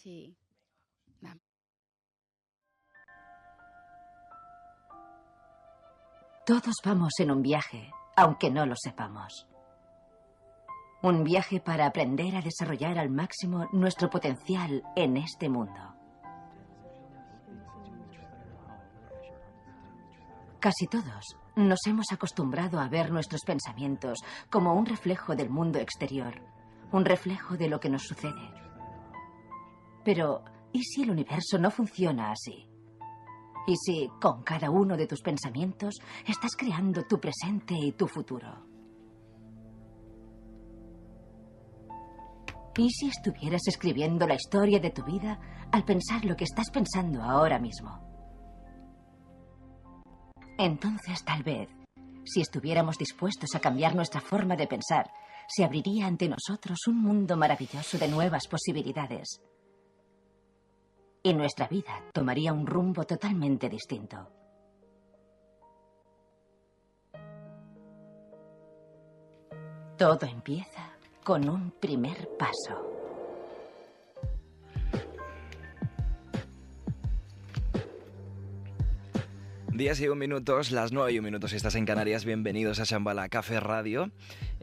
Sí. Vamos. Todos vamos en un viaje, aunque no lo sepamos. Un viaje para aprender a desarrollar al máximo nuestro potencial en este mundo. Casi todos nos hemos acostumbrado a ver nuestros pensamientos como un reflejo del mundo exterior, un reflejo de lo que nos sucede. Pero, ¿y si el universo no funciona así? ¿Y si con cada uno de tus pensamientos estás creando tu presente y tu futuro? ¿Y si estuvieras escribiendo la historia de tu vida al pensar lo que estás pensando ahora mismo? Entonces, tal vez, si estuviéramos dispuestos a cambiar nuestra forma de pensar, se abriría ante nosotros un mundo maravilloso de nuevas posibilidades. Y nuestra vida tomaría un rumbo totalmente distinto. Todo empieza con un primer paso. 10:01, las 9:01, si estás en Canarias, bienvenidos a Shambhala Café Radio.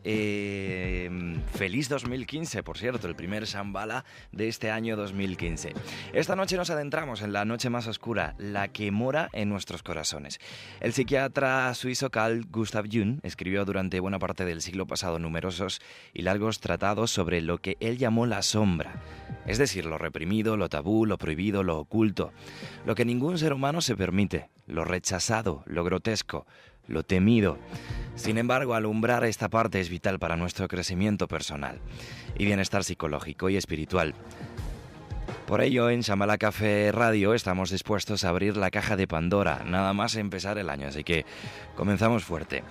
Feliz 2015, por cierto, el primer Shambhala de este año 2015. Esta noche nos adentramos en la noche más oscura, la que mora en nuestros corazones. El psiquiatra suizo Carl Gustav Jung escribió durante buena parte del siglo pasado numerosos y largos tratados sobre lo que él llamó la sombra, es decir, lo reprimido, lo tabú, lo prohibido, lo oculto, lo que ningún ser humano se permite, lo rechazado, lo grotesco, lo temido. Sin embargo, alumbrar esta parte es vital para nuestro crecimiento personal y bienestar psicológico y espiritual. Por ello, en Shambhala Café Radio estamos dispuestos a abrir la caja de Pandora, nada más empezar el año, así que comenzamos fuerte.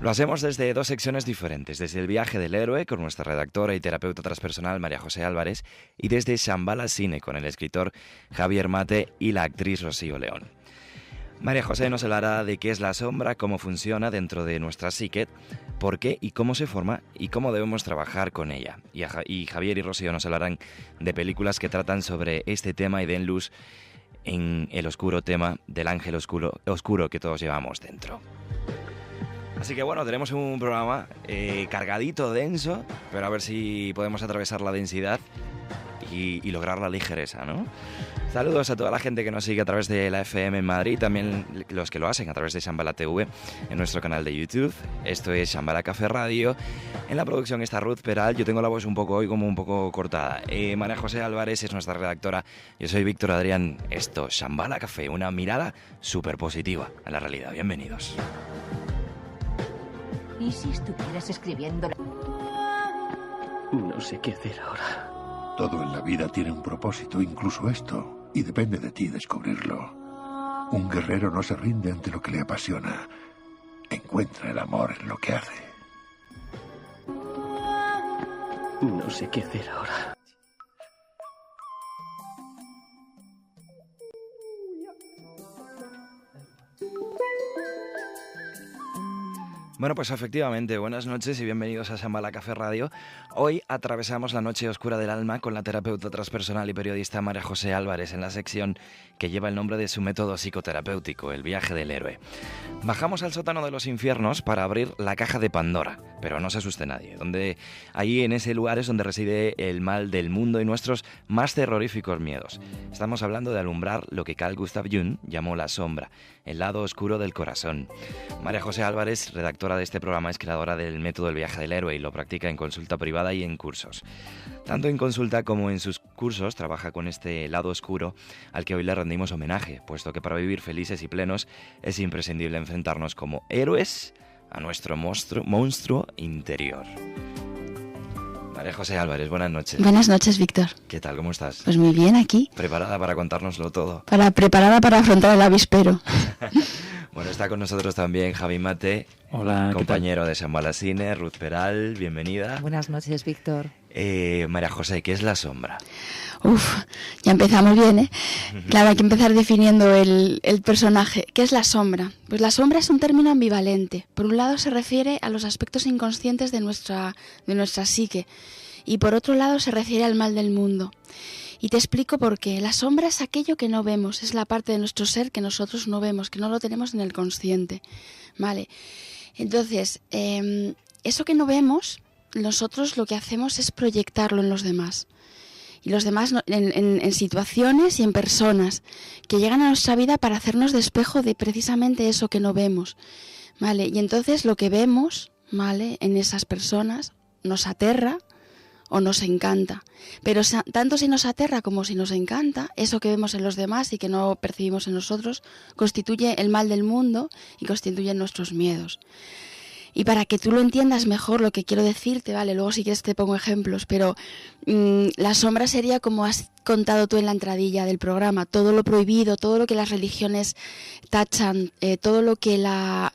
Lo hacemos desde dos secciones diferentes, desde el viaje del héroe con nuestra redactora y terapeuta transpersonal María José Álvarez y desde Shambhala Cine con el escritor Javier Mate y la actriz Rocío León. María José nos hablará de qué es la sombra, cómo funciona dentro de nuestra psique, por qué y cómo se forma y cómo debemos trabajar con ella. Y Javier y Rocío nos hablarán de películas que tratan sobre este tema y den luz en el oscuro tema del ángel oscuro que todos llevamos dentro. Así que bueno, tenemos un programa cargadito, denso, pero a ver si podemos atravesar la densidad y lograr la ligereza, ¿no? Saludos a toda la gente que nos sigue a través de la FM en Madrid, también los que lo hacen a través de Shambhala TV en nuestro canal de YouTube. Esto es Shambhala Café Radio. En la producción está Ruth Peral. Yo tengo la voz un poco cortada. María José Álvarez es nuestra redactora. Yo soy Víctor Adrián. Esto, Shambhala Café, una mirada súper positiva a la realidad. Bienvenidos. ¿Y si estuvieras escribiendo? No sé qué hacer ahora. Todo en la vida tiene un propósito, incluso esto, y depende de ti descubrirlo. Un guerrero no se rinde ante lo que le apasiona. Encuentra el amor en lo que hace. No sé qué hacer ahora. Bueno, pues efectivamente, buenas noches y bienvenidos a Shambhala Café Radio. Hoy atravesamos la noche oscura del alma con la terapeuta transpersonal y periodista María José Álvarez en la sección que lleva el nombre de su método psicoterapéutico, el viaje del héroe. Bajamos al sótano de los infiernos para abrir la caja de Pandora, pero no se asuste nadie, ahí en ese lugar es donde reside el mal del mundo y nuestros más terroríficos miedos. Estamos hablando de alumbrar lo que Carl Gustav Jung llamó la sombra, el lado oscuro del corazón. María José Álvarez, redactora de este programa, es creadora del método del viaje del héroe y lo practica en consulta privada y en cursos. Tanto en consulta como en sus cursos trabaja con este lado oscuro al que hoy le rendimos homenaje, puesto que para vivir felices y plenos es imprescindible enfrentarnos como héroes a nuestro monstruo interior. María José Álvarez, buenas noches. Buenas noches, Víctor. ¿Qué tal? ¿Cómo estás? Pues muy bien, aquí. ¿Preparada para contárnoslo todo? Preparada para afrontar el avispero. Bueno, está con nosotros también Javi Mate. Hola, compañero de Shambhala Cine, Ruth Peral, bienvenida. Buenas noches, Víctor. María José, ¿qué es la sombra? Ya empezamos bien, ¿eh? Claro, hay que empezar definiendo el personaje. ¿Qué es la sombra? Pues la sombra es un término ambivalente. Por un lado se refiere a los aspectos inconscientes de nuestra psique y por otro lado se refiere al mal del mundo. Y te explico por qué. La sombra es aquello que no vemos, es la parte de nuestro ser que nosotros no vemos, que no lo tenemos en el consciente, ¿vale? Entonces, eso que no vemos, nosotros lo que hacemos es proyectarlo en los demás. Y los demás en situaciones y en personas que llegan a nuestra vida para hacernos de espejo de precisamente eso que no vemos, ¿vale? Y entonces lo que vemos, ¿vale?, en esas personas nos aterra o nos encanta. Pero tanto si nos aterra como si nos encanta, eso que vemos en los demás y que no percibimos en nosotros constituye el mal del mundo y constituye nuestros miedos. Y para que tú lo entiendas mejor lo que quiero decirte, ¿vale? Luego si quieres te pongo ejemplos, pero la sombra sería como has contado tú en la entradilla del programa, todo lo prohibido, todo lo que las religiones tachan, todo lo que la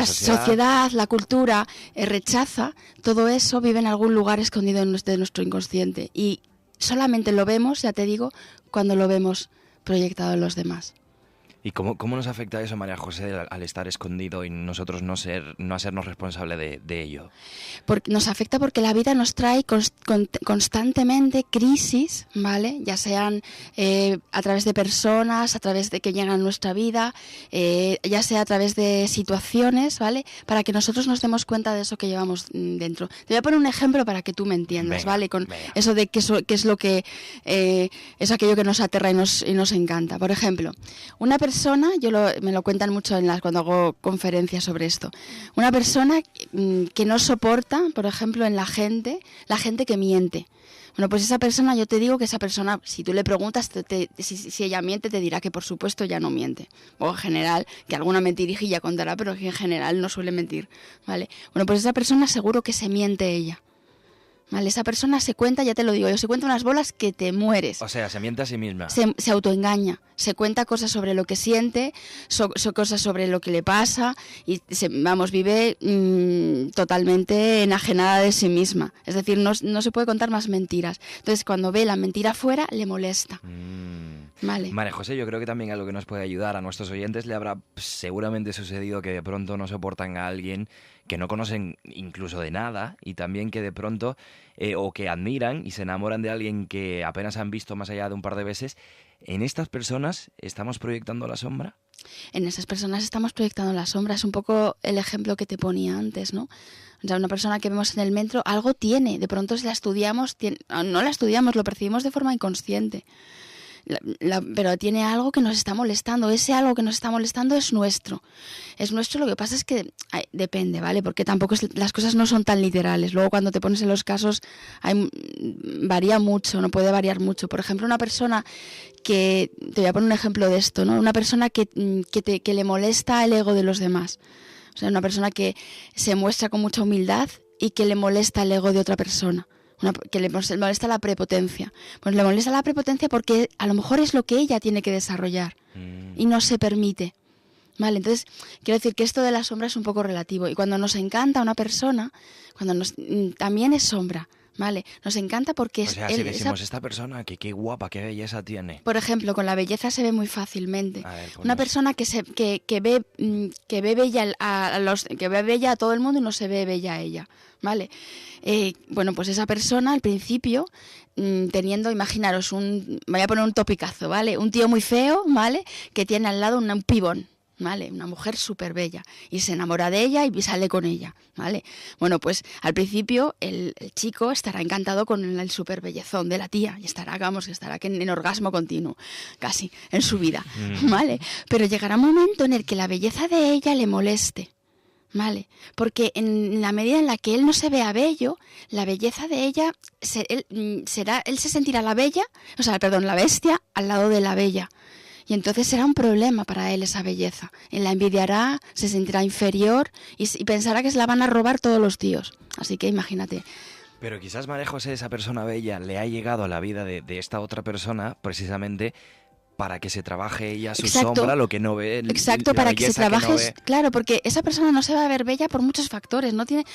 sociedad, la cultura rechaza, todo eso vive en algún lugar escondido de nuestro inconsciente. Y solamente lo vemos, ya te digo, cuando lo vemos proyectado en los demás. ¿Y cómo nos afecta eso, María José, al estar escondido y nosotros no hacernos responsables de ello? Porque nos afecta porque la vida nos trae constantemente crisis, ¿vale? Ya sean a través de personas, a través de que llegan a nuestra vida, ya sea a través de situaciones, ¿vale? Para que nosotros nos demos cuenta de eso que llevamos dentro. Te voy a poner un ejemplo para que tú me entiendas, ¿vale? Con eso de qué es lo que es aquello que nos aterra y nos encanta. Por ejemplo, una persona, me lo cuentan mucho cuando hago conferencias sobre esto, una persona que no soporta, por ejemplo, en la gente que miente. Bueno, pues esa persona, yo te digo que esa persona, si tú le preguntas, si ella miente, te dirá que por supuesto ya no miente. O en general, que alguna mentirijilla contará, pero que en general no suele mentir, ¿vale? Bueno, pues esa persona seguro que se miente ella. ¿Vale? Esa persona se cuenta, ya te lo digo yo, se cuenta unas bolas que te mueres. O sea, se miente a sí misma. Se autoengaña, se cuenta cosas sobre lo que siente, cosas sobre lo que le pasa y vive totalmente enajenada de sí misma. Es decir, no se puede contar más mentiras. Entonces, cuando ve la mentira fuera, le molesta. Vale. María José, yo creo que también algo que nos puede ayudar a nuestros oyentes le habrá seguramente sucedido que de pronto no soportan a alguien que no conocen incluso de nada y también que de pronto o que admiran y se enamoran de alguien que apenas han visto más allá de un par de veces. ¿En estas personas estamos proyectando la sombra? En esas personas estamos proyectando la sombra. Es un poco el ejemplo que te ponía antes, ¿no? O sea, una persona que vemos en el metro algo tiene. De pronto si la estudiamos, no la estudiamos, lo percibimos de forma inconsciente. Pero tiene algo que nos está molestando. Ese algo que nos está molestando es nuestro. Es nuestro, lo que pasa es que depende, ¿vale? Porque tampoco las cosas no son tan literales. Luego cuando te pones en los casos varía mucho, no puede variar mucho. Por ejemplo, una persona que, te voy a poner un ejemplo de esto, ¿no? Una persona que le molesta el ego de los demás. O sea, una persona que se muestra con mucha humildad y que le molesta el ego de otra persona. Que le molesta la prepotencia. Pues le molesta la prepotencia porque a lo mejor es lo que ella tiene que desarrollar y no se permite. Vale, entonces quiero decir que esto de la sombra es un poco relativo. Y cuando nos encanta una persona, también es sombra. Vale, nos encanta porque o sea, si decimos esta persona que qué guapa, qué belleza tiene. Por ejemplo, con la belleza se ve muy fácilmente. Ver, una persona que ve bella que ve bella a todo el mundo y no se ve bella a ella, ¿vale? Bueno, pues esa persona al principio imaginaros voy a poner un topicazo, ¿vale? Un tío muy feo, ¿vale? Que tiene al lado un pibón. ¿Vale? Una mujer súper bella y se enamora de ella y sale con ella, ¿vale? Bueno, pues al principio el chico estará encantado con el súper bellezón de la tía y estará en orgasmo continuo, casi, en su vida, ¿vale? Pero llegará un momento en el que la belleza de ella le moleste, ¿vale? Porque en la medida en la que él no se vea bello, la belleza de ella, él se sentirá la bestia al lado de la bella. Y entonces será un problema para él esa belleza. Él la envidiará, se sentirá inferior y pensará que se la van a robar todos los tíos. Así que imagínate. Pero quizás, María José, esa persona bella le ha llegado a la vida de esta otra persona precisamente para que se trabaje ella su Exacto. sombra, lo que no ve. Exacto, la para que se belleza trabaje, no ve. claro, porque esa persona no se va a ver bella por muchos factores, no tiene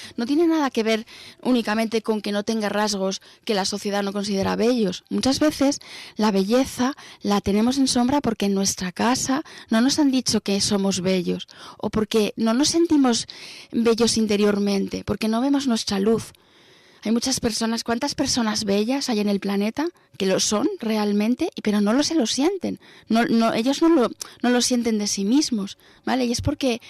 nada que ver únicamente con que no tenga rasgos que la sociedad no considera bellos. Muchas veces la belleza la tenemos en sombra porque en nuestra casa no nos han dicho que somos bellos, o porque no nos sentimos bellos interiormente, porque no vemos nuestra luz. Hay muchas personas, ¿cuántas personas bellas hay en el planeta que lo son realmente, pero no se lo sienten? Ellos no lo sienten de sí mismos, ¿vale? Y es porque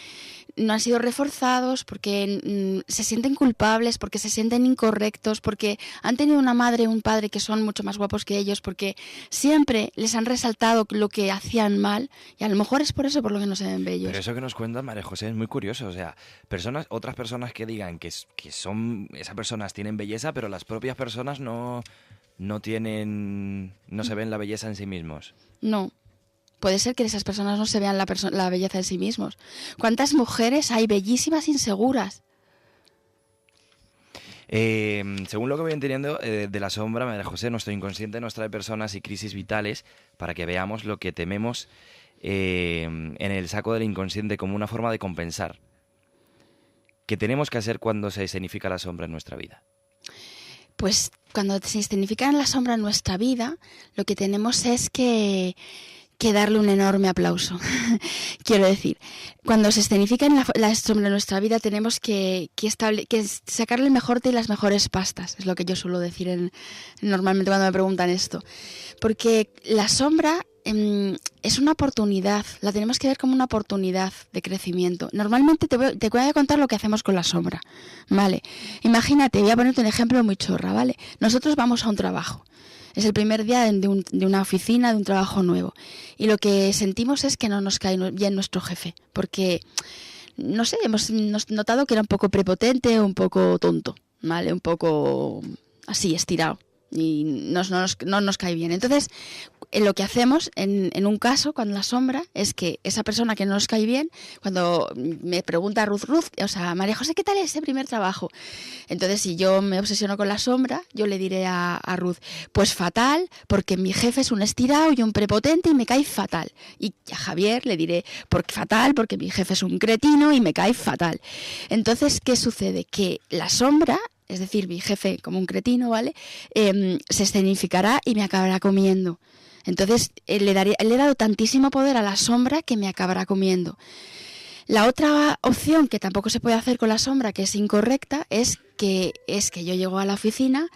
no han sido reforzados, porque se sienten culpables, porque se sienten incorrectos, porque han tenido una madre y un padre que son mucho más guapos que ellos, porque siempre les han resaltado lo que hacían mal, y a lo mejor es por eso por lo que no se ven bellos. Pero eso que nos cuenta María José es muy curioso. O sea, otras personas que digan que esas personas tienen belleza, pero las propias personas no se ven la belleza en sí mismos. No. Puede ser que esas personas no se vean la belleza en sí mismos. ¿Cuántas mujeres hay bellísimas inseguras? Según lo que voy entendiendo de la sombra, María José, nuestro inconsciente nos trae personas y crisis vitales para que veamos lo que tememos en el saco del inconsciente como una forma de compensar. ¿Qué tenemos que hacer cuando se escenifica la sombra en nuestra vida? Pues cuando se escenifica la sombra en nuestra vida, lo que tenemos es que darle un enorme aplauso. Quiero decir, cuando se escenifica la sombra en nuestra vida, tenemos que sacarle el mejor de las mejores pastas, es lo que yo suelo decir normalmente cuando me preguntan esto. Porque la sombra es una oportunidad, la tenemos que ver como una oportunidad de crecimiento. Normalmente te voy a contar lo que hacemos con la sombra, ¿vale? Imagínate, voy a ponerte un ejemplo muy chorra, ¿vale? Nosotros vamos a un trabajo. Es el primer día de una oficina, de un trabajo nuevo. Y lo que sentimos es que no nos cae bien nuestro jefe. Porque, no sé, hemos notado que era un poco prepotente o un poco tonto, ¿vale? Un poco así, estirado. Y no nos cae bien. Entonces, lo que hacemos en un caso, cuando la sombra, es que esa persona que no nos cae bien, cuando me pregunta Ruth, o sea, María José, ¿qué tal es ese primer trabajo? Entonces, si yo me obsesiono con la sombra, yo le diré a Ruth, pues fatal, porque mi jefe es un estirado y un prepotente y me cae fatal. Y a Javier le diré, fatal, porque mi jefe es un cretino y me cae fatal. Entonces, ¿qué sucede? Que la sombra, es decir, mi jefe como un cretino, ¿vale? Se escenificará y me acabará comiendo. Entonces, le he dado tantísimo poder a la sombra que me acabará comiendo. La otra opción que tampoco se puede hacer con la sombra, que es incorrecta, es que yo llego a la oficina,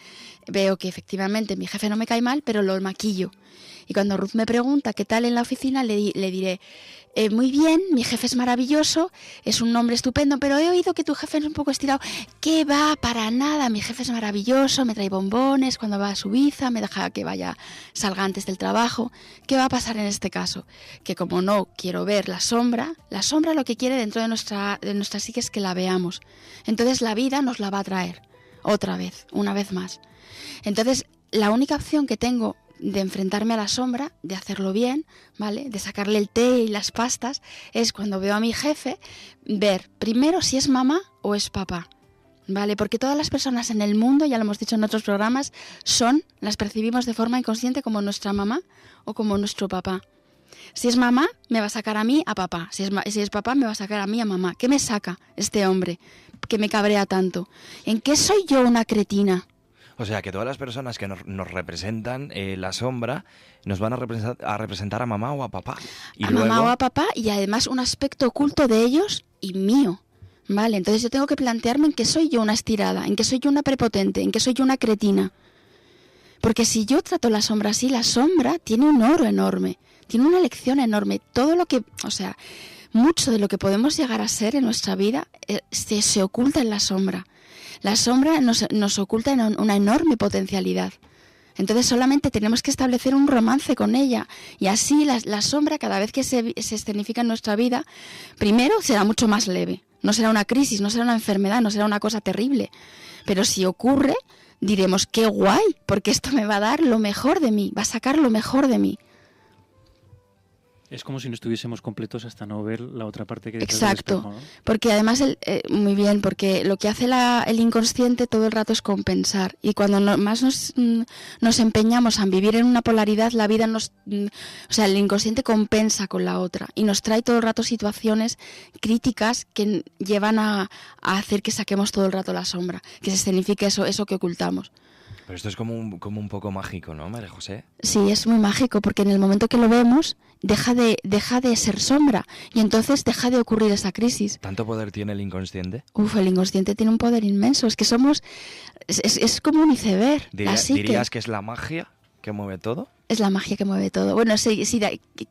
veo que efectivamente mi jefe no me cae mal, pero lo maquillo. Y cuando Ruth me pregunta qué tal en la oficina, le diré, muy bien, mi jefe es maravilloso, es un hombre estupendo, pero he oído que tu jefe es un poco estirado. ¿Qué va? Para nada, mi jefe es maravilloso, me trae bombones cuando va a Suiza, me deja que salga antes del trabajo. ¿Qué va a pasar en este caso? Que como no quiero ver la sombra lo que quiere dentro de nuestra psique es que la veamos. Entonces la vida nos la va a traer otra vez, una vez más. Entonces la única opción que tengo de enfrentarme a la sombra, de hacerlo bien, ¿vale? De sacarle el té y las pastas, es cuando veo a mi jefe, ver primero si es mamá o es papá, ¿vale? Porque todas las personas en el mundo, ya lo hemos dicho en otros programas, las percibimos de forma inconsciente como nuestra mamá o como nuestro papá. Si es mamá, me va a sacar a mí a papá. Si es papá, me va a sacar a mí a mamá. ¿Qué me saca este hombre que me cabrea tanto? ¿En qué soy yo una cretina? O sea, que todas las personas que nos representan la sombra nos van a representar a mamá o a papá. Y luego... mamá o a papá, y además un aspecto oculto de ellos y mío. Vale, entonces yo tengo que plantearme en qué soy yo una estirada, en qué soy yo una prepotente, en qué soy yo una cretina. Porque si yo trato la sombra así, la sombra tiene un oro enorme, tiene una lección enorme. Mucho de lo que podemos llegar a ser en nuestra vida se oculta en la sombra. La sombra nos oculta una enorme potencialidad. Entonces solamente tenemos que establecer un romance con ella. Y así la sombra, cada vez que se escenifica en nuestra vida, primero será mucho más leve. No será una crisis, no será una enfermedad, no será una cosa terrible. Pero si ocurre, diremos, qué guay, porque esto me va a dar lo mejor de mí, va a sacar lo mejor de mí. Es como si no estuviésemos completos hasta no ver la otra parte que detrás Exacto, del espejo, ¿no? porque además, muy bien, porque lo que hace el inconsciente todo el rato es compensar. Y cuando más nos empeñamos en vivir en una polaridad, la vida o sea, el inconsciente compensa con la otra y nos trae todo el rato situaciones críticas que llevan a hacer que saquemos todo el rato la sombra, que se escenifique eso que ocultamos. Pero esto es como un poco mágico, ¿no, María José? Sí, es muy mágico, porque en el momento que lo vemos, deja de ser sombra y entonces deja de ocurrir esa crisis. ¿Tanto poder tiene el inconsciente? El inconsciente tiene un poder inmenso, es que es como un iceberg. ¿Dirías que es la magia que mueve todo? Es la magia que mueve todo. Bueno, sí,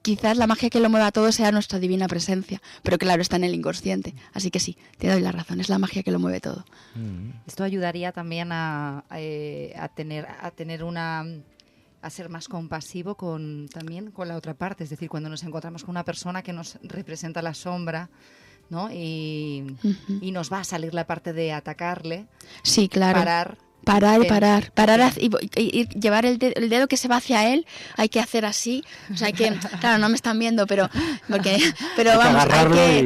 quizás la magia que lo mueva todo sea nuestra divina presencia, pero claro, está en el inconsciente. Así que sí, te doy la razón, es la magia que lo mueve todo. Esto ayudaría también a ser más compasivo también con la otra parte. Es decir, cuando nos encontramos con una persona que nos representa la sombra, ¿no? Y nos va a salir la parte de atacarle. Sí, claro. Parar y llevar el dedo que se va hacia él, hay que hacer así, o sea, claro, no me están viendo, pero vamos,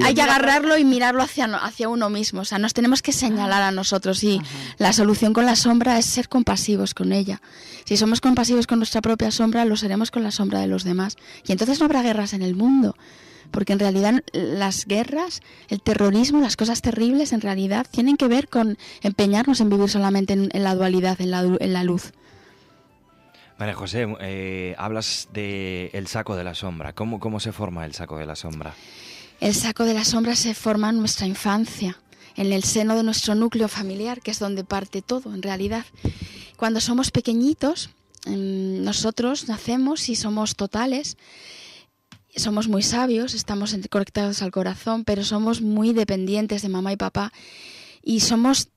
hay que agarrarlo y mirarlo hacia uno mismo, o sea, nos tenemos que señalar a nosotros y la solución con la sombra es ser compasivos con ella. Si somos compasivos con nuestra propia sombra, lo seremos con la sombra de los demás y entonces no habrá guerras en el mundo. Porque en realidad las guerras, el terrorismo, las cosas terribles, en realidad tienen que ver con empeñarnos en vivir solamente en la dualidad, en la luz. María José, hablas del saco de la sombra. ¿Cómo se forma el saco de la sombra? El saco de la sombra se forma en nuestra infancia, en el seno de nuestro núcleo familiar, que es donde parte todo, en realidad. Cuando somos pequeñitos, nosotros nacemos y somos totales. Somos muy sabios, estamos conectados al corazón, pero somos muy dependientes de mamá y papá y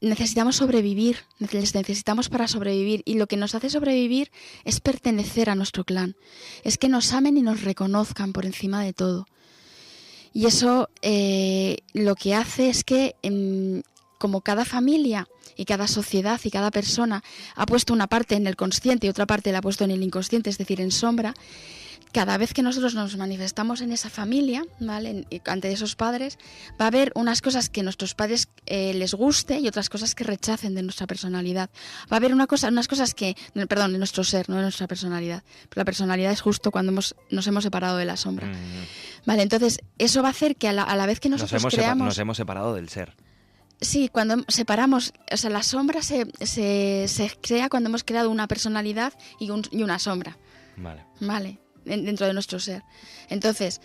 necesitamos sobrevivir, les necesitamos para sobrevivir y lo que nos hace sobrevivir es pertenecer a nuestro clan, es que nos amen y nos reconozcan por encima de todo. Y eso lo que hace es que como cada familia y cada sociedad y cada persona ha puesto una parte en el consciente y otra parte la ha puesto en el inconsciente, es decir, en sombra, cada vez que nosotros nos manifestamos en esa familia, ¿vale?, ante esos padres, va a haber unas cosas que a nuestros padres les guste y otras cosas que rechacen de nuestra personalidad. Va a haber unas cosas de nuestro ser, no de nuestra personalidad. Pero la personalidad es justo cuando nos hemos separado de la sombra. Vale, entonces eso va a hacer que a la vez que nosotros nos hemos separado del ser. Sí, cuando separamos, o sea, la sombra se crea cuando hemos creado una personalidad y una sombra. Vale. Dentro de nuestro ser. Entonces,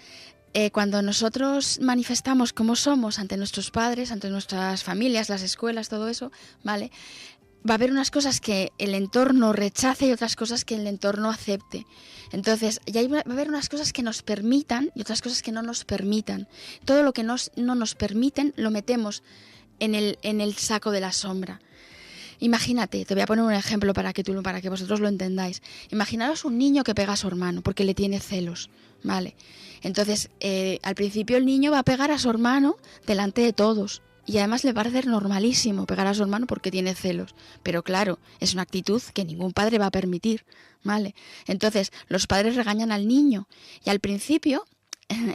cuando nosotros manifestamos cómo somos ante nuestros padres, ante nuestras familias, las escuelas, todo eso, ¿vale?, va a haber unas cosas que el entorno rechace y otras cosas que el entorno acepte. Entonces, ya va a haber unas cosas que nos permitan y otras cosas que no nos permitan. Todo lo que no nos permiten lo metemos en el saco de la sombra. Imagínate, te voy a poner un ejemplo para que vosotros lo entendáis. Imaginaros un niño que pega a su hermano porque le tiene celos, ¿vale? Entonces, al principio el niño va a pegar a su hermano delante de todos y además le va a parecer normalísimo pegar a su hermano porque tiene celos. Pero claro, es una actitud que ningún padre va a permitir, ¿vale? Entonces, los padres regañan al niño y al principio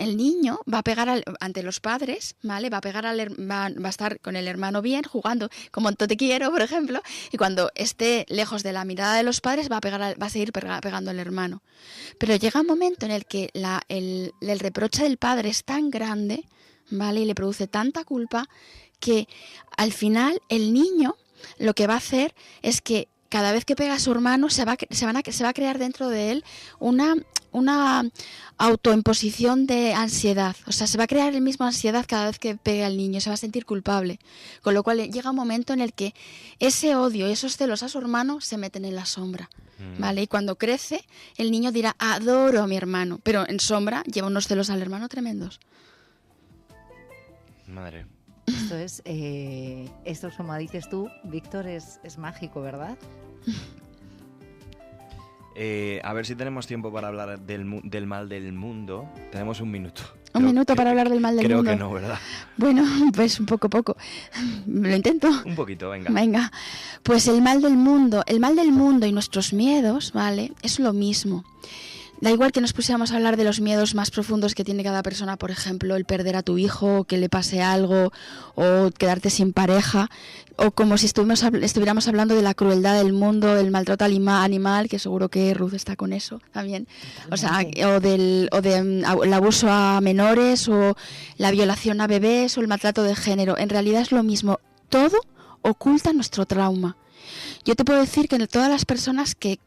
el niño va a pegar ante los padres, ¿vale? Va a estar con el hermano bien, jugando como te quiero, por ejemplo, y cuando esté lejos de la mirada de los padres va a seguir pegando al hermano. Pero llega un momento en el que el reproche del padre es tan grande, ¿vale?, y le produce tanta culpa que al final el niño lo que va a hacer es que cada vez que pega a su hermano se va a crear dentro de él una autoimposición de ansiedad. O sea, se va a crear el mismo ansiedad cada vez que pega al niño, se va a sentir culpable. Con lo cual llega un momento en el que ese odio y esos celos a su hermano se meten en la sombra, ¿vale? Y cuando crece, el niño dirá, adoro a mi hermano, pero en sombra lleva unos celos al hermano tremendos. Madre. Esto, como dices tú, Víctor, es mágico, ¿verdad? A ver si tenemos tiempo para hablar del mal del mundo. Tenemos un minuto. ¿Un minuto para hablar del mal del mundo? Creo que no, ¿verdad? Bueno, pues un poco. ¿Lo intento? Un poquito, venga. Venga. Pues el mal del mundo y nuestros miedos, ¿vale?, es lo mismo. Da igual que nos pusiéramos a hablar de los miedos más profundos que tiene cada persona, por ejemplo, el perder a tu hijo, que le pase algo, o quedarte sin pareja, o como si estuviéramos hablando de la crueldad del mundo, el maltrato animal, que seguro que Ruth está con eso también, o sea, o del el abuso a menores, o la violación a bebés, o el maltrato de género. En realidad es lo mismo, todo oculta nuestro trauma. Yo te puedo decir que todas las personas que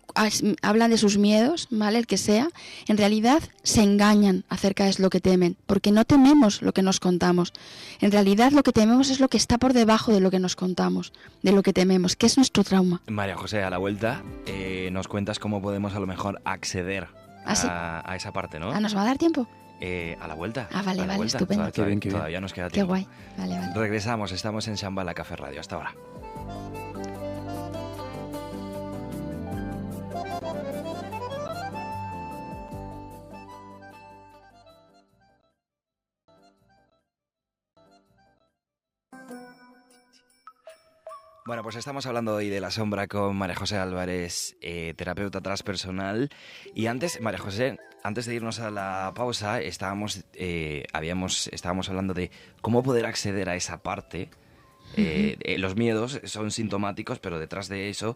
hablan de sus miedos, ¿vale? El que sea, en realidad se engañan acerca de lo que temen, porque no tememos lo que nos contamos. En realidad lo que tememos es lo que está por debajo de lo que nos contamos, de lo que tememos, que es nuestro trauma. María José, a la vuelta nos cuentas cómo podemos a lo mejor acceder a esa parte, ¿no? ¿Nos va a dar tiempo? A la vuelta. Vale, estupendo. Todavía nos queda tiempo. Qué guay. Vale. Regresamos, estamos en Shambhala Café Radio. Hasta ahora. Bueno, pues estamos hablando hoy de la sombra con María José Álvarez, terapeuta transpersonal. Y antes, María José, antes de irnos a la pausa, estábamos hablando de cómo poder acceder a esa parte. Los miedos son sintomáticos, pero detrás de eso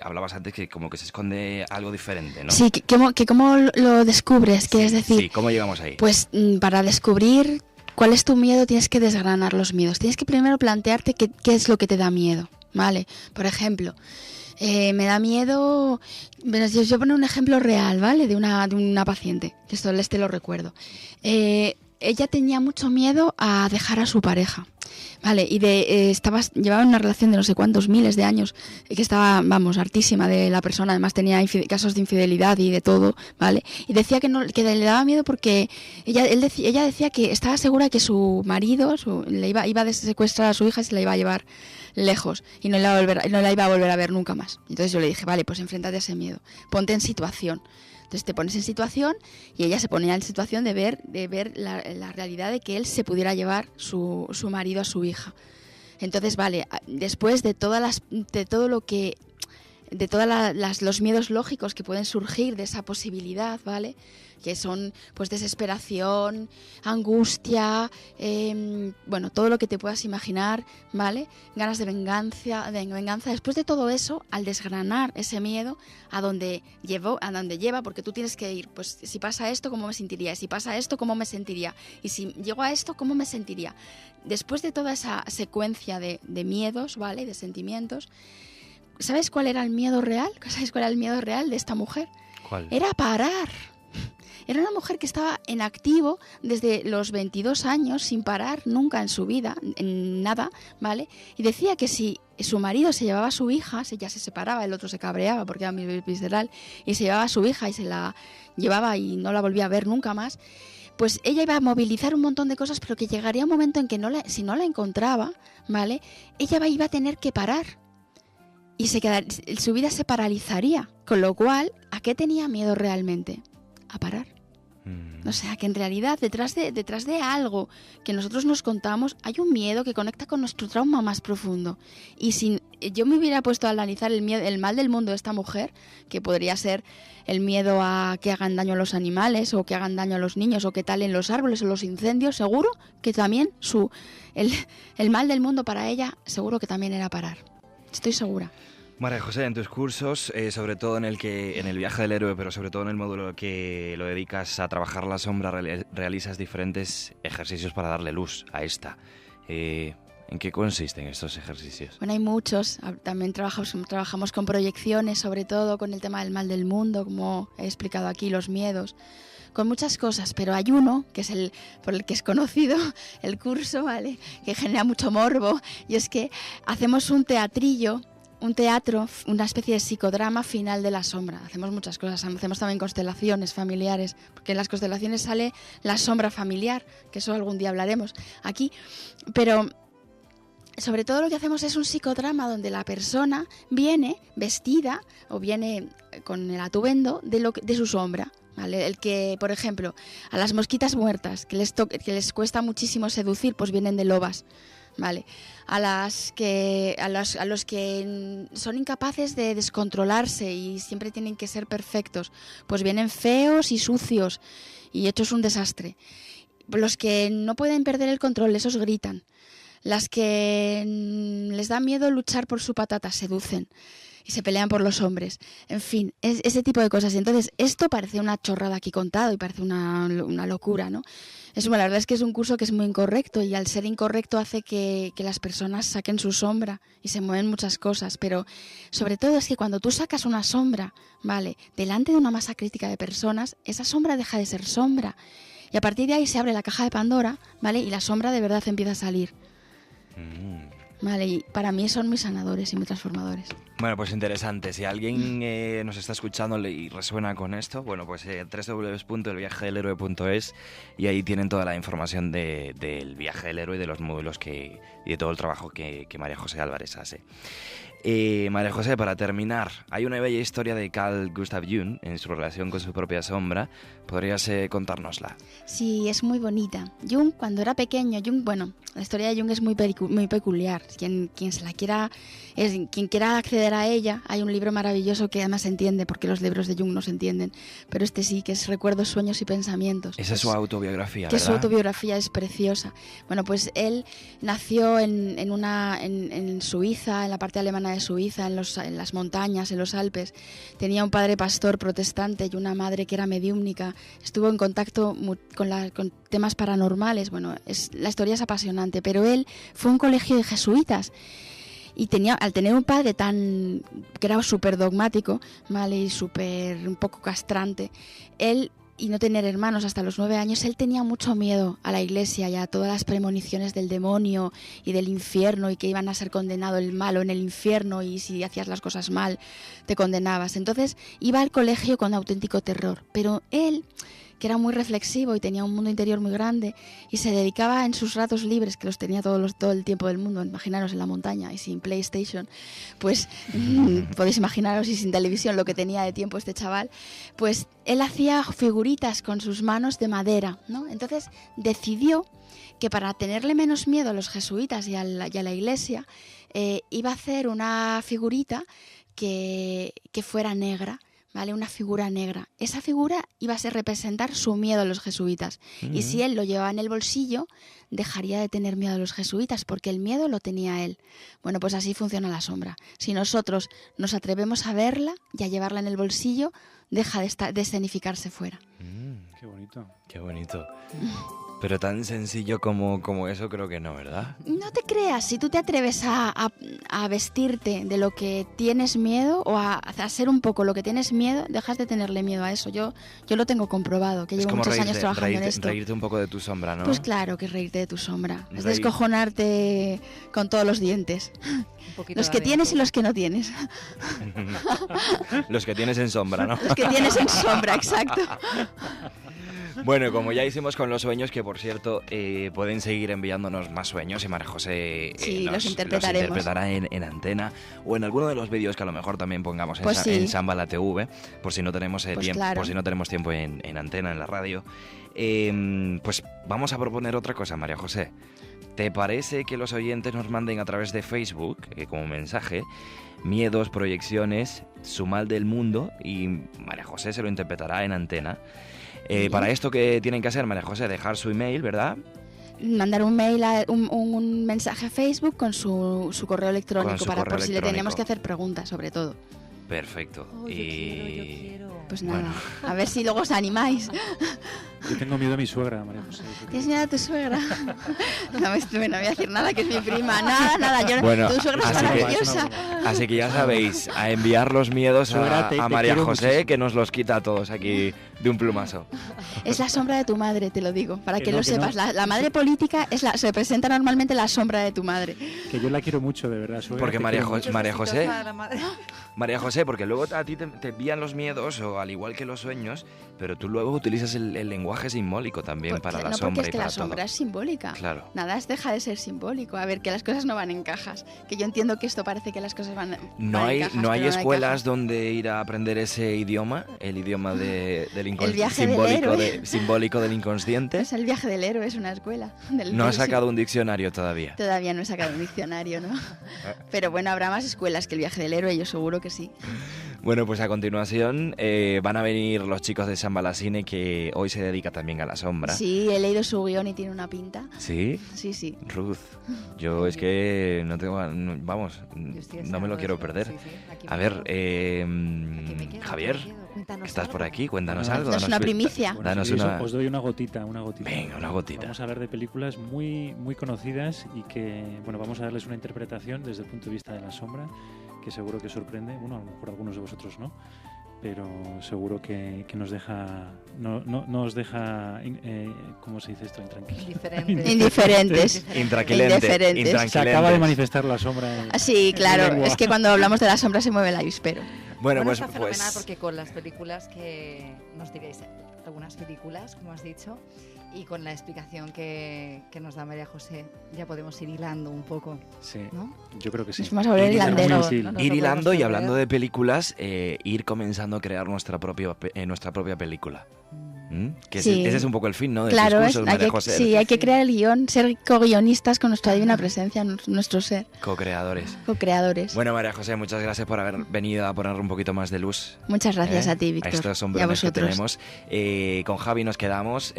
hablabas antes que como que se esconde algo diferente, ¿no? Sí, que cómo lo descubres, que es decir... Sí, ¿cómo llegamos ahí? Pues para descubrir cuál es tu miedo tienes que desgranar los miedos. Tienes que primero plantearte qué es lo que te da miedo, ¿vale? Por ejemplo, me da miedo... Bueno, yo pongo un ejemplo real, ¿vale? De una paciente, que esto lo recuerdo. Ella tenía mucho miedo a dejar a su pareja, ¿vale? Y llevaba una relación de no sé cuántos miles de años, que estaba, hartísima de la persona, además tenía casos de infidelidad y de todo, ¿vale? Y decía que le daba miedo porque ella decía que estaba segura que su marido le iba a secuestrar a su hija y se la iba a llevar lejos y no la iba a volver a ver nunca más. Entonces yo le dije, vale, pues enfréntate a ese miedo, ponte en situación. Entonces te pones en situación y ella se ponía en situación de ver la realidad de que él se pudiera llevar su marido a su hija. Entonces, vale, después de todos los miedos lógicos que pueden surgir de esa posibilidad, ¿vale? Que son pues desesperación, angustia, todo lo que te puedas imaginar, ¿vale? Ganas de venganza. Después de todo eso, al desgranar ese miedo, a donde lleva, porque tú tienes que ir, pues si pasa esto, ¿cómo me sentiría? Si pasa esto, ¿cómo me sentiría? Y si llego a esto, ¿cómo me sentiría? Después de toda esa secuencia de miedos, ¿vale? De sentimientos, ¿sabes cuál era el miedo real? ¿Sabes cuál era el miedo real de esta mujer? ¿Cuál? Era parar. Era una mujer que estaba en activo desde los 22 años, sin parar nunca en su vida, en nada, ¿vale? Y decía que si su marido se llevaba a su hija, si ella se separaba, el otro se cabreaba porque era muy visceral, y se llevaba a su hija y se la llevaba y no la volvía a ver nunca más, pues ella iba a movilizar un montón de cosas, pero que llegaría un momento en que si no la encontraba, ¿vale? Ella iba a tener que parar. Y su vida se paralizaría. Con lo cual, ¿a qué tenía miedo realmente? A parar. O sea, que en realidad detrás de algo que nosotros nos contamos hay un miedo que conecta con nuestro trauma más profundo. Y si yo me hubiera puesto a analizar el mal del mundo de esta mujer, que podría ser el miedo a que hagan daño a los animales o que hagan daño a los niños o que talen los árboles o los incendios, seguro que también el mal del mundo para ella, seguro que también era parar. Estoy segura. María José, en tus cursos, sobre todo en el viaje del héroe, pero sobre todo en el módulo que lo dedicas a trabajar la sombra, realizas diferentes ejercicios para darle luz a esta. ¿En qué consisten estos ejercicios? Bueno, hay muchos. También trabajamos con proyecciones, sobre todo con el tema del mal del mundo, como he explicado aquí, los miedos, con muchas cosas, pero hay uno, que es por el que es conocido el curso, ¿vale? Que genera mucho morbo, y es que hacemos un teatro, una especie de psicodrama final de la sombra. Hacemos muchas cosas, hacemos también constelaciones familiares, porque en las constelaciones sale la sombra familiar, que eso algún día hablaremos aquí, pero sobre todo lo que hacemos es un psicodrama donde la persona viene vestida o viene con el atuendo de su sombra. ¿Vale? El que, por ejemplo, a las mosquitas muertas, que les cuesta muchísimo seducir, pues vienen de lobas, ¿vale? A los que son incapaces de descontrolarse y siempre tienen que ser perfectos, pues vienen feos y sucios y hechos un desastre. Los que no pueden perder el control, esos gritan. Las que les da miedo luchar por su patata, seducen y se pelean por los hombres. En fin, ese tipo de cosas. Y entonces, esto parece una chorrada aquí contado y parece una locura, ¿no? La verdad es que es un curso que es muy incorrecto y al ser incorrecto hace que las personas saquen su sombra y se mueven muchas cosas. Pero sobre todo es que cuando tú sacas una sombra, ¿vale?, delante de una masa crítica de personas, esa sombra deja de ser sombra. Y a partir de ahí se abre la caja de Pandora, ¿vale?, y la sombra de verdad empieza a salir. Vale, y para mí son muy sanadores y muy transformadores. Bueno, pues interesante. Si alguien nos está escuchando y resuena con esto, bueno, pues www.elviajedelhéroe.es y ahí tienen toda la información del viaje del héroe y de los módulos y de todo el trabajo que María José Álvarez hace. María José, para terminar, hay una bella historia de Carl Gustav Jung en su relación con su propia sombra. ¿Podrías contárnosla? Sí, es muy bonita. Jung, cuando era pequeño, la historia de Jung es muy peculiar. Quien quiera acceder a ella, hay un libro maravilloso que además se entiende, porque los libros de Jung no se entienden, pero este sí, que es Recuerdos, Sueños y Pensamientos. Esa es su autobiografía, que ¿verdad? Su autobiografía es preciosa. Bueno, pues él nació en Suiza, en la parte alemana de Suiza, en las montañas, en los Alpes. Tenía un padre pastor protestante y una madre que era mediúmnica. Estuvo en contacto con temas paranormales. Bueno, la historia es apasionante, pero él fue a un colegio de jesuitas y al tener un padre que era súper dogmático, ¿vale?, y un poco castrante, y no tener hermanos hasta los 9 años, él tenía mucho miedo a la iglesia y a todas las premoniciones del demonio y del infierno y que iban a ser condenado el malo en el infierno y si hacías las cosas mal te condenabas. Entonces iba al colegio con auténtico terror, pero él, que era muy reflexivo y tenía un mundo interior muy grande y se dedicaba en sus ratos libres, que los tenía todo el tiempo del mundo, imaginaros en la montaña y sin PlayStation, pues podéis imaginaros, y sin televisión, lo que tenía de tiempo este chaval, pues él hacía figuritas con sus manos de madera, ¿no? Entonces decidió que para tenerle menos miedo a los jesuitas y a la iglesia, iba a hacer una figurita que fuera negra, ¿vale? Una figura negra. Esa figura iba a representar su miedo a los jesuitas. Y si él lo llevaba en el bolsillo, dejaría de tener miedo a los jesuitas, porque el miedo lo tenía él. Bueno, pues así funciona la sombra. Si nosotros nos atrevemos a verla y a llevarla en el bolsillo, deja de escenificarse fuera. Qué bonito. Qué bonito. Pero tan sencillo como eso creo que no, ¿verdad? No te creas, si tú te atreves a vestirte de lo que tienes miedo o a hacer un poco lo que tienes miedo, dejas de tenerle miedo a eso. Yo lo tengo comprobado, que llevo muchos años trabajando en esto. Reírte un poco de tu sombra, ¿no? Pues claro que reírte de tu sombra. Es descojonarte con todos los dientes. Los que tienes y los que no tienes. Los que tienes en sombra, ¿no? Los que tienes en sombra, exacto. Bueno, como ya hicimos con los sueños, que por cierto pueden seguir enviándonos más sueños y María José los interpretará en antena o en alguno de los vídeos que a lo mejor también pongamos en Shambhala TV, por si no tenemos tiempo, claro, por si no tenemos tiempo en antena, en la radio. Pues vamos a proponer otra cosa, María José. ¿Te parece que los oyentes nos manden a través de Facebook, como mensaje, miedos, proyecciones, su mal del mundo, y María José se lo interpretará en antena? Para esto, ¿qué tienen que hacer, María José? Dejar su email, ¿verdad? Mandar un mail, un mensaje a Facebook con su correo electrónico, por si le tenemos que hacer preguntas, sobre todo. Perfecto. Yo quiero. Pues nada, bueno, a ver si luego os animáis. Yo tengo miedo a mi suegra, María José. ¿Tienes miedo a tu suegra? No voy a decir nada, que es mi prima. Nada. Tu suegra es maravillosa. Así que ya sabéis, a enviar los miedos a María José, muchísimo, que nos los quita a todos aquí de un plumazo. Es la sombra de tu madre, te lo digo, para que lo sepas. No. La madre política se presenta normalmente la sombra de tu madre. Que yo la quiero mucho, de verdad. Suegra, porque María José, sé, porque luego a ti te pillan los miedos, o al igual que los sueños, pero tú luego utilizas el lenguaje simbólico también para la sombra porque es y que para la sombra todo. es simbólica. Claro. Nada deja de ser simbólico. A ver, que las cosas no van en cajas. Que yo entiendo que esto parece que las cosas van No en hay, cajas, no hay pero escuelas donde ir a aprender ese idioma, el idioma del El viaje del héroe. simbólico del inconsciente. Es el viaje del héroe, es una escuela. No has sacado un diccionario todavía. Todavía no he sacado un diccionario, ¿no? Pero bueno, habrá más escuelas que el viaje del héroe, yo seguro que sí. Bueno, pues a continuación van a venir los chicos de Shambhala Cine, que hoy se dedica también a la sombra. Sí, he leído su guión y tiene una pinta. ¿Sí? Sí, sí. Ruth, yo es que no tengo... Vamos, Yo estoy no me lo deseando quiero eso. perder. Sí, sí, aquí A me ver, quedo. Aquí me quedo, Javier, aquí me quedo. Cuéntanos que estás por algo. aquí, cuéntanos Bueno, algo. danos una primicia. Bueno, Danos si eso, una... os doy una gotita. Venga, una gotita. Vamos a hablar de películas muy, muy conocidas y que, bueno, vamos a darles una interpretación desde el punto de vista de la sombra, que seguro que sorprende, bueno, a lo mejor algunos de vosotros no, pero seguro que nos deja, no os deja, ¿cómo se dice esto? Indiferentes. Intraquilentes. Se acaba de manifestar la sombra. Sí, en claro, mi lengua. es que cuando hablamos de la sombra se mueve el avispero. Bueno, Está fenomenal pues... porque con las películas que nos diréis, algunas películas, como has dicho, y con la explicación que nos da María José, ya podemos ir hilando un poco, Sí, ¿no? yo creo que sí. Nos vamos a volver Ir hilanderos. hilando. Sí. No nos Ir lo hilando podemos y hablando perder. de películas, ir comenzando a crear nuestra propia película. ¿Mm? Que Sí. ese es un poco el fin, ¿no? De Claro, estos cursos, María José. sí, hay que crear el guión, ser co-guionistas con nuestra divina presencia, nuestro ser, Co-creadores. co-creadores. Bueno, María José, muchas gracias por haber venido a poner un poquito más de luz. Muchas gracias a ti, Víctor. A estos y a sombrones que vosotros. tenemos. Con Javi nos quedamos.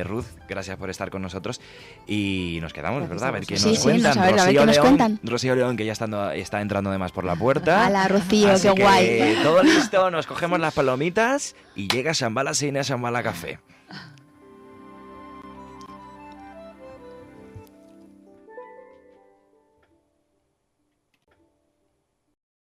Ruth, gracias por estar con nosotros. Y nos quedamos, Gracias ¿verdad? A a ver qué vosotros. nos Sí, sí, cuentan. a ver qué nos cuentan. Rocío León, que ya está entrando además por la puerta. Hala, Rocío, Así qué que, guay. todo listo, nos cogemos las palomitas y llega Shambhala Cine, Shambhala Café.